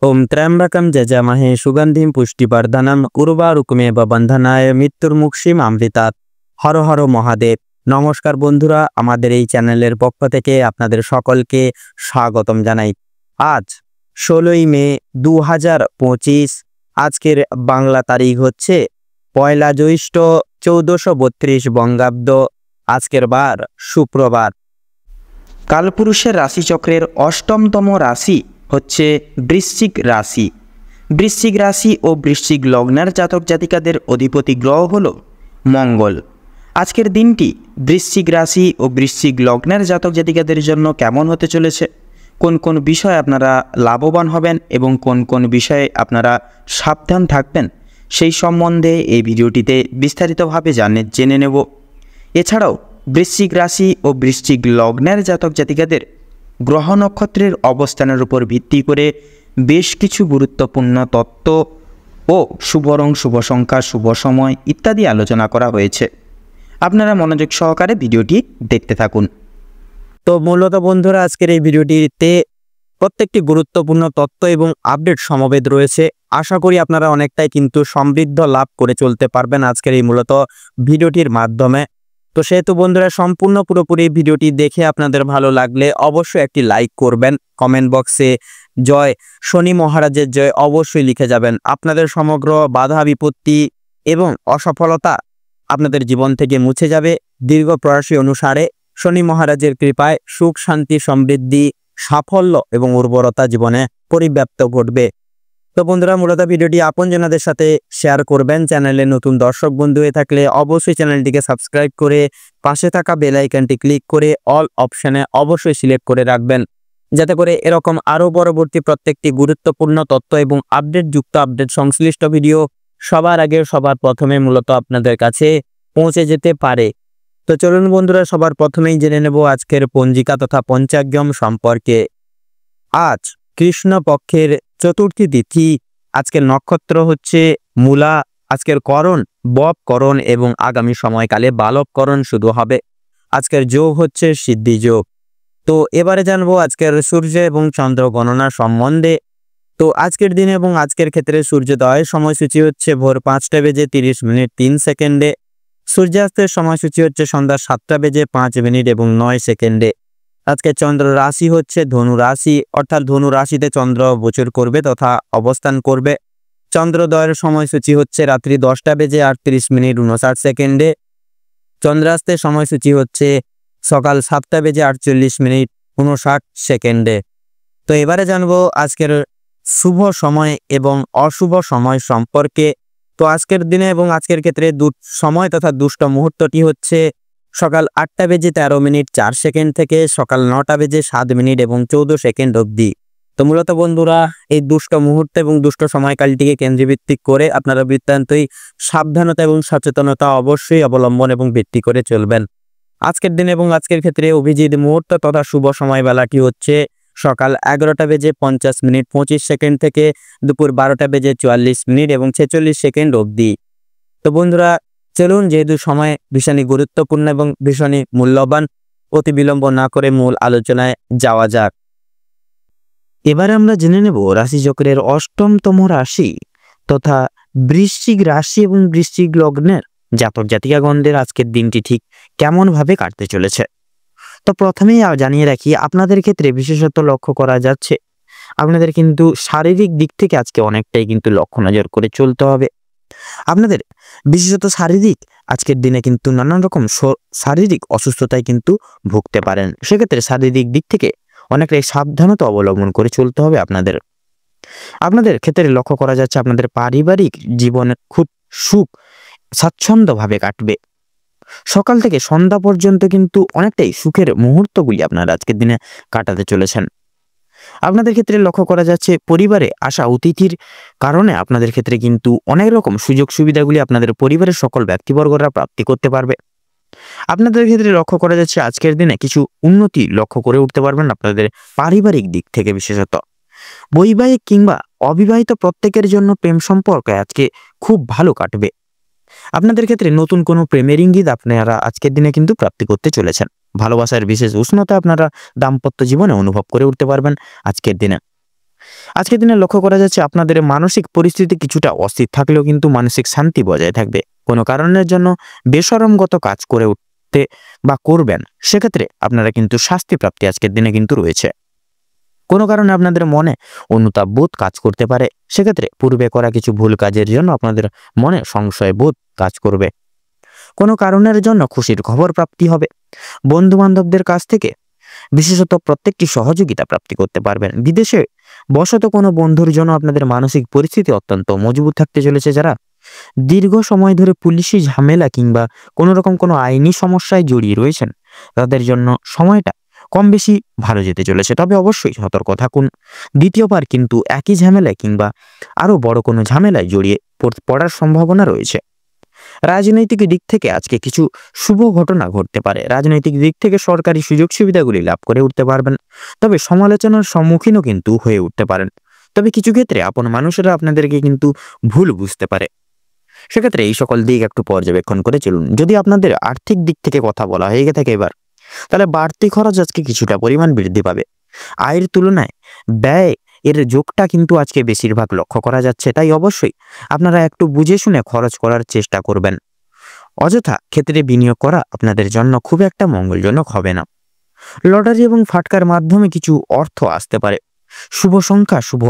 ওম ত্র্যম্বকম যজামহে সুগন্ধিম পুষ্টিবর্ধনম উর্বারুকমেব বন্ধনায় মৃত্যুর্মুক্ষীম আমৃতাৎ। হর হর মহাদেব। নমস্কার বন্ধুরা, আমাদের এই চ্যানেলের পক্ষ থেকে আপনাদের সকলকে স্বাগতম জানাই। আজ 16ই মে 2025। আজকের বাংলা তারিখ হচ্ছে 1 জ্যৈষ্ঠ 1432 বঙ্গাব্দ। আজকের বার শুক্রবার। কালপুরুষের রাশিচক্রের অষ্টমতম রাশি হচ্ছে বৃশ্চিক রাশি। বৃশ্চিক রাশি ও বৃশ্চিক লগ্নের জাতক জাতিকাদের অধিপতি গ্রহ হল মঙ্গল। আজকের দিনটি বৃশ্চিক রাশি ও বৃশ্চিক লগ্নের জাতক জাতিকাদের জন্য কেমন হতে চলেছে, কোন কোন বিষয়ে আপনারা লাভবান হবেন এবং কোন কোন বিষয়ে আপনারা সাবধান থাকবেন, সেই সম্বন্ধে এই ভিডিওটিতে বিস্তারিতভাবে জেনে নেব। এছাড়াও বৃশ্চিক রাশি ও বৃশ্চিক লগ্নের জাতক জাতিকাদের গ্রহ নক্ষত্রের অবস্থানের উপর ভিত্তি করে বেশ কিছু গুরুত্বপূর্ণ তত্ত্ব ও শুভ রং, শুভ সংখ্যা, শুভ সময় ইত্যাদি আলোচনা করা হয়েছে। আপনারা মনোযোগ সহকারে ভিডিওটি দেখতে থাকুন। তো মূলত বন্ধুরা, আজকের এই ভিডিওটিতে প্রত্যেকটি গুরুত্বপূর্ণ তত্ত্ব এবং আপডেট সমবেত রয়েছে। আশা করি আপনারা অনেকটাই কিন্তু সমৃদ্ধ লাভ করে চলতে পারবেন আজকের এই মূলত ভিডিওটির মাধ্যমে। তো সেহেতু বন্ধুরা, সম্পূর্ণ পুরোপুরি ভিডিওটি দেখে আপনাদের ভালো লাগলে অবশ্যই একটি লাইক করবেন। কমেন্ট বক্সে জয় শনি মহারাজের জয় অবশ্যই লিখে যাবেন। আপনাদের সমগ্র বাধা বিপত্তি এবং অসফলতা আপনাদের জীবন থেকে মুছে যাবে। দীর্ঘ প্রয়াসী অনুসারে শনি মহারাজের কৃপায় সুখ, শান্তি, সমৃদ্ধি, সাফল্য এবং উর্বরতা জীবনে পরিব্যাপ্ত ঘটবে। তো বন্ধুরা, মূলত ভিডিওটি আপনজনদের সাথে শেয়ার করবেন। চ্যানেলে নতুন দর্শক বন্ধু হয়ে থাকলে অবশ্যই চ্যানেলটিকে সাবস্ক্রাইব করে পাশে থাকা বেল আইকনটি ক্লিক করে অল অপশনে অবশ্যই সিলেক্ট করে রাখবেন, যাতে করে এরকম আরও পরবর্তী প্রত্যেকটি গুরুত্বপূর্ণ তথ্য এবং আপডেট সংশ্লিষ্ট ভিডিও সবার আগে সবার প্রথমে মূলত আপনাদের কাছে পৌঁছে যেতে পারে। তো চলুন বন্ধুরা, সবার প্রথমেই জেনে নেব আজকের পঞ্জিকা তথা পঞ্চাঙ্গম সম্পর্কে। আজ কৃষ্ণপক্ষের চতুর্থী তিথি। আজকের নক্ষত্র হচ্ছে মূলা। আজকের করণ বপকরণ এবং আগামী সময়কালে বালবকরণ শুরু হবে। আজকের যোগ হচ্ছে সিদ্ধি যোগ। তো এবারে জানবো আজকের সূর্য এবং চন্দ্র গণনা সম্বন্ধে। তো আজকের দিনে এবং আজকের ক্ষেত্রে সূর্যোদয়ের সময়সূচি হচ্ছে ভোর 5:30 3 সূর্যাস্তের সময়সূচি হচ্ছে সন্ধ্যা 7:05 এবং 9 আজকে চন্দ্র রাশি হচ্ছে ধনু রাশি, অর্থাৎ ধনু রাশিতে চন্দ্র গোচর করবে তথা অবস্থান করবে। চন্দ্রোদয়ের সময়সূচি হচ্ছে রাত্রি 10:38 চন্দ্রাস্তের সময়সূচি হচ্ছে সকাল 7:48 তো এবারে জানবো আজকের শুভ সময় এবং অশুভ সময় সম্পর্কে। তো আজকের দিনে এবং আজকের ক্ষেত্রে সময় তথা দুষ্ট মুহূর্তটি হচ্ছে সকাল 8:13 থেকে সকাল 9:07 এবং 14 অবধি। তো মূলত বন্ধুরা, এই দুষ্ট মুহূর্ত এবং দুষ্ট সময়কালটিকে কেন্দ্রভিত্তিক করে আপনারা বৃত্তান্তই সাবধানতা এবং সচেতনতা অবশ্যই অবলম্বন এবং ভিত্তি করে চলবেন। আজকের দিন এবং আজকের ক্ষেত্রে অভিজিৎ মুহূর্ত তথা শুভ সময়বেলাটি হচ্ছে সকাল 11:50 থেকে দুপুর 12:44 এবং 46 অবধি। তো বন্ধুরা চলুন, যেহেতু সময় ভীষণই গুরুত্বপূর্ণ এবং ভীষণই মূল্যবান, অতি বিলম্ব না করে মূল আলোচনায় যাওয়া যাক। এবারে আমরা জেনে নেব রাশিচক্রের অষ্টমতম রাশি তথা বৃশ্চিক রাশি এবং বৃশ্চিক লগ্নের জাতক জাতিকাগণদের আজকের দিনটি ঠিক কেমন ভাবে কাটতে চলেছে। তো প্রথমেই জানিয়ে রাখি, আপনাদের ক্ষেত্রে বিশেষত লক্ষ্য করা যাচ্ছে আপনাদের কিন্তু শারীরিক দিক থেকে আজকে অনেকটাই কিন্তু লক্ষ্য নজর করে চলতে হবে। আপনাদের বিশেষত শারীরিক আজকের দিনে কিন্তু নানান রকম শারীরিক অসুস্থতায় কিন্তু ভুগতে পারেন। সেক্ষেত্রে শারীরিক দিক থেকে অনেকটাই সাবধানতা অবলম্বন করে চলতে হবে আপনাদের ক্ষেত্রে লক্ষ্য করা যাচ্ছে আপনাদের পারিবারিক জীবনে খুব সুখ স্বাচ্ছন্দ্যভাবে কাটবে। সকাল থেকে সন্ধ্যা পর্যন্ত কিন্তু অনেকটাই সুখের মুহূর্তগুলি আপনারা আজকের দিনে কাটাতে চলেছেন। আপনাদের ক্ষেত্রে লক্ষ্য করা যাচ্ছে পরিবারে আসা অতিথির কারণে আপনাদের ক্ষেত্রে কিন্তু অনেক রকম সুযোগ সুবিধাগুলি আপনাদের পরিবারের সকল ব্যক্তিবর্গরা প্রাপ্তি করতে পারবে। আপনাদের ক্ষেত্রে লক্ষ্য করা যাচ্ছে আজকের দিনে কিছু উন্নতি লক্ষ্য করে উঠতে পারবেন আপনাদের পারিবারিক দিক থেকে। বিশেষত বৈবাহিক কিংবা অবিবাহিত প্রত্যেকের জন্য প্রেম সম্পর্ক আজকে খুব ভালো কাটবে। আপনাদের ক্ষেত্রে নতুন কোনো প্রেমের ইঙ্গিত আপনারা আজকের দিনে কিন্তু প্রাপ্তি করতে চলেছেন। ভালোবাসার বিশেষ উষ্ণতা আপনারা দাম্পত্য জীবনে অনুভব করে উঠতে পারবেন আজকের দিনে। আজকের দিনে লক্ষ্য করা যাচ্ছে আপনাদের মানসিক পরিস্থিতি কিছুটা অস্থির থাকলেও কিন্তু মানসিক শান্তি বজায় থাকবে। কোনো কারণের জন্য বেশরমগত কাজ করে উঠতে বা করবেন, সেক্ষেত্রে আপনারা কিন্তু শাস্তি প্রাপ্তি আজকের দিনে কিন্তু রয়েছে। কোনো কারণে আপনাদের মনে অনুতাপ বোধ কাজ করতে পারে, সেক্ষেত্রে পূর্বে করা কিছু ভুল কাজের জন্য আপনাদের মনে সংশয় বোধ কাজ করবে। কোনো কারণের জন্য খুশির খবর প্রাপ্তি হবে। বন্ধু বান্ধবদের কাছ থেকে বিশেষত প্রত্যেকটি সহযোগিতা প্রাপ্তি করতে পারবেন। বিদেশে বসত কোনো বন্ধুর জন্য আপনাদের মানসিক পরিস্থিতি অত্যন্ত মজবুত থাকতে চলেছে। যারা দীর্ঘ সময় ধরে পুলিশি ঝামেলা কিংবা কোনো রকম কোনো আইনি সমস্যায় জড়িয়ে রয়েছেন, তাদের জন্য সময়টা কম বেশি ভালো যেতে চলেছে। তবে অবশ্যই সতর্ক থাকুন। দ্বিতীয়বার কিন্তু একই ঝামেলায় কিংবা আরও বড় কোনো ঝামেলায় জড়িয়ে পড়ার সম্ভাবনা রয়েছে। রাজনৈতিক দিক থেকে আজকে কিছু শুভ ঘটনা ঘটতে পারে। রাজনৈতিক দিক থেকে সরকারি সুযোগ সুবিধাগুলি লাভ করে উঠতে পারবেন, তবে সমালোচনার সম্মুখীনও কিন্তু হয়ে উঠতে পারেন। তবে কিছু ক্ষেত্রে আপন মানুষেরা আপনাদেরকে কিন্তু ভুল বুঝতে পারে, সেক্ষেত্রে এই সকল দিক একটু পর্যবেক্ষণ করে চলুন। যদি আপনাদের আর্থিক দিক থেকে কথা বলা হয়ে থাকে এবার, তাহলে বাড়তি খরচ আজকে কিছুটা পরিমাণ বৃদ্ধি পাবে। আয়ের তুলনায় ব্যয় এর যোগটা কিন্তু আজকে বেশিরভাগ লক্ষ্য করা যাচ্ছে, তাই অবশ্যই আপনারা একটু বুঝে শুনে খরচ করার চেষ্টা করবেন। অযথা ক্ষেত্রে বিনিয়োগ করা আপনাদের জন্য খুব একটা মঙ্গলজনক হবে না। লটারি এবং ফাটকার মাধ্যমে কিছু অর্থ আসতে পারে। শুভ সংখ্যা শুভ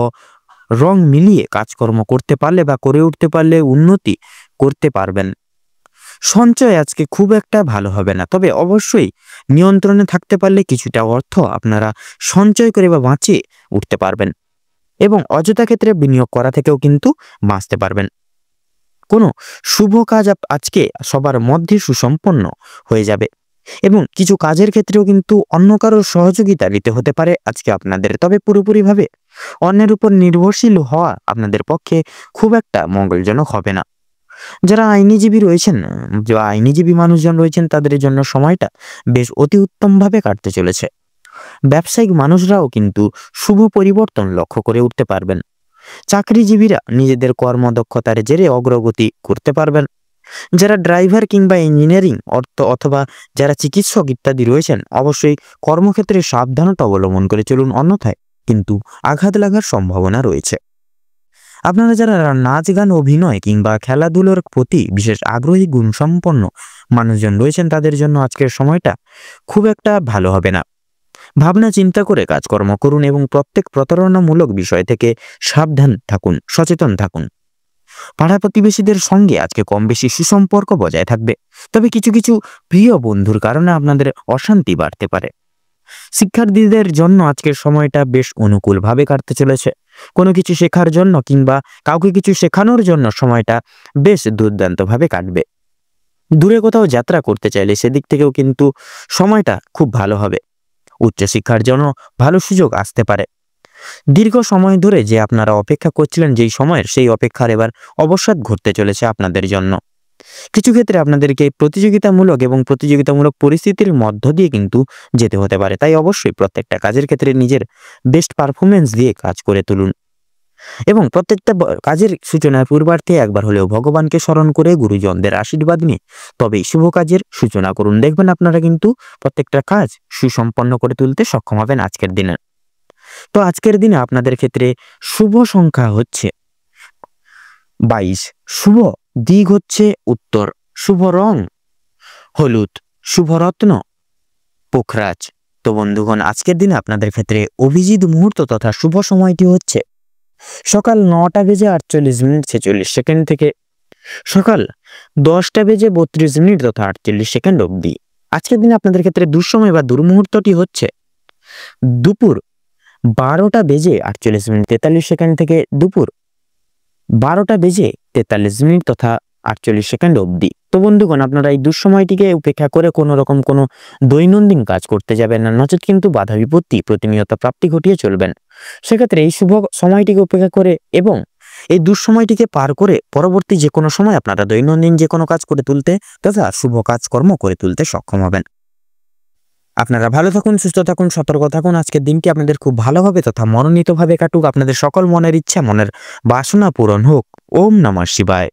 রং মিলিয়ে কাজকর্ম করতে পারলে বা করে উঠতে পারলে উন্নতি করতে পারবেন। সঞ্চয় আজকে খুব একটা ভালো হবে না, তবে অবশ্যই নিয়ন্ত্রণে থাকতে পারলে কিছুটা অর্থ আপনারা সঞ্চয় করে বা বাঁচিয়ে উঠতে পারবেন এবং অযথা ক্ষেত্রে বিনিয়োগ করা থেকেও কিন্তু বাঁচতে পারবেন। কোনো শুভ কাজ আজকে সবার মধ্যে সুসম্পন্ন হয়ে যাবে এবং কিছু কাজের ক্ষেত্রেও কিন্তু অন্য কারোর সহযোগিতা নিতে হতে পারে আজকে আপনাদের। তবে পুরোপুরিভাবে অন্যের উপর নির্ভরশীল হওয়া আপনাদের পক্ষে খুব একটা মঙ্গলজনক হবে না। যারা আইনজীবী রয়েছেন, যারা আইনজীবী মানুষজন রয়েছেন, তাদের জন্য সময়টা বেশ অতি উত্তমভাবে কাটতে চলেছে। ব্যবসায়িক মানুষরাও কিন্তু শুভ পরিবর্তন লক্ষ্য করে উঠতে পারবেন। চাকরিজীবীরা নিজেদের কর্মদক্ষতার জেরে অগ্রগতি করতে পারবেন। যারা ড্রাইভার কিংবা ইঞ্জিনিয়ারিং অথবা যারা চিকিৎসক ইত্যাদি রয়েছেন, অবশ্যই কর্মক্ষেত্রে সাবধানতা অবলম্বন করে চলুন, অন্যথায় কিন্তু আঘাত লাগার সম্ভাবনা রয়েছে। আপনারা যারা নাচ গান অভিনয় কিংবা খেলাধুলোর প্রতি বিশেষ আগ্রহী গুণসম্পন্ন মানুষজন রয়েছেন, তাদের জন্য আজকের সময়টা খুব একটা ভালো হবে না। ভাবনা চিন্তা করে কাজকর্ম করুন এবং প্রত্যেক প্রতারণামূলক বিষয় থেকে সাবধান থাকুন, সচেতন থাকুন। পাড়া প্রতিবেশীদের সঙ্গে আজকে কম বেশি সুসম্পর্ক বজায় থাকবে, তবে কিছু কিছু প্রিয় বন্ধুর কারণে আপনাদের অশান্তি বাড়তে পারে। শিক্ষার্থীদের জন্য আজকের সময়টা বেশ অনুকূলভাবে কাটতে চলেছে। কোনো কিছু শেখার জন্য কিংবা কাউকে কিছু শেখানোর জন্য সময়টা বেশ দুর্দান্তভাবে কাটবে। দূরে কোথাও যাত্রা করতে চাইলে সেদিক থেকেও কিন্তু সময়টা খুব ভালো হবে। উচ্চশিক্ষার জন্য ভালো সুযোগ আসতে পারে। দীর্ঘ সময় ধরে যে আপনারা অপেক্ষা করছিলেন যেই সময়ের, সেই অপেক্ষার এবার অবসাদ ঘটতে চলেছে আপনাদের জন্য। কিছু ক্ষেত্রে আপনাদেরকে প্রতিযোগিতামূলক পরিস্থিতির মধ্য দিয়ে কিন্তু যেতে হতে পারে, তাই অবশ্যই প্রত্যেকটা কাজের ক্ষেত্রে নিজের বেস্ট পারফরমেন্স দিয়ে কাজ করে তুলুন এবং প্রত্যেকটা কাজের সূচনার পূর্বার্থে একবার হলেও ভগবানকে স্মরণ করে গুরুজনদের আশীর্বাদ নিয়ে তবেই শুভ কাজের সূচনা করুন। দেখবেন আপনারা কিন্তু প্রত্যেকটা কাজ সুসম্পন্ন করে তুলতে সক্ষম হবেন আজকের দিনে। তো আজকের দিনে আপনাদের ক্ষেত্রে শুভ সংখ্যা হচ্ছে 22, শুভ দিক হচ্ছে উত্তর, শুভ রং হলুদ, শুভ রত্ন পোখরাজ। তো বন্ধুগণ, আজকের দিনে আপনাদের ক্ষেত্রে অভিজিৎ মুহূর্ত তথা শুভ সময়টি হচ্ছে সকাল 9:48 থেকে সকাল 10:32 তথা 48 অবধি। আজকের দিনে আপনাদের ক্ষেত্রে দুঃসময় বা দুর্মুহূর্তটি হচ্ছে দুপুর 12:48 থেকে দুপুর 12:43 তথা 48 অবধি। তো বন্ধুগণ, আপনারা এই দুঃসময়টিকে উপেক্ষা করে কোনো রকম কোনো দৈনন্দিন কাজ করতে যাবেন না, নচেত কিন্তু বাধা বিপত্তি প্রতিনিয়ত প্রাপ্তি ঘটিয়ে চলবেন। সেক্ষেত্রে এই শুভ সময়টিকে উপেক্ষা করে এবং এই দুঃসময়টিকে পার করে পরবর্তী যে কোনো সময় আপনারা দৈনন্দিন যে কোনো কাজ করে তুলতে তথা শুভ কাজকর্ম করে তুলতে সক্ষম হবেন। আপনারা ভালো থাকুন, সুস্থ থাকুন, সতর্ক থাকুন। আজকের দিনটি আপনাদের খুব ভালোভাবে তথা মনোনীতভাবে কাটুক। আপনাদের সকল মনের ইচ্ছা, মনের বাসনা পূরণ হোক। ওম নমঃ শিবায়।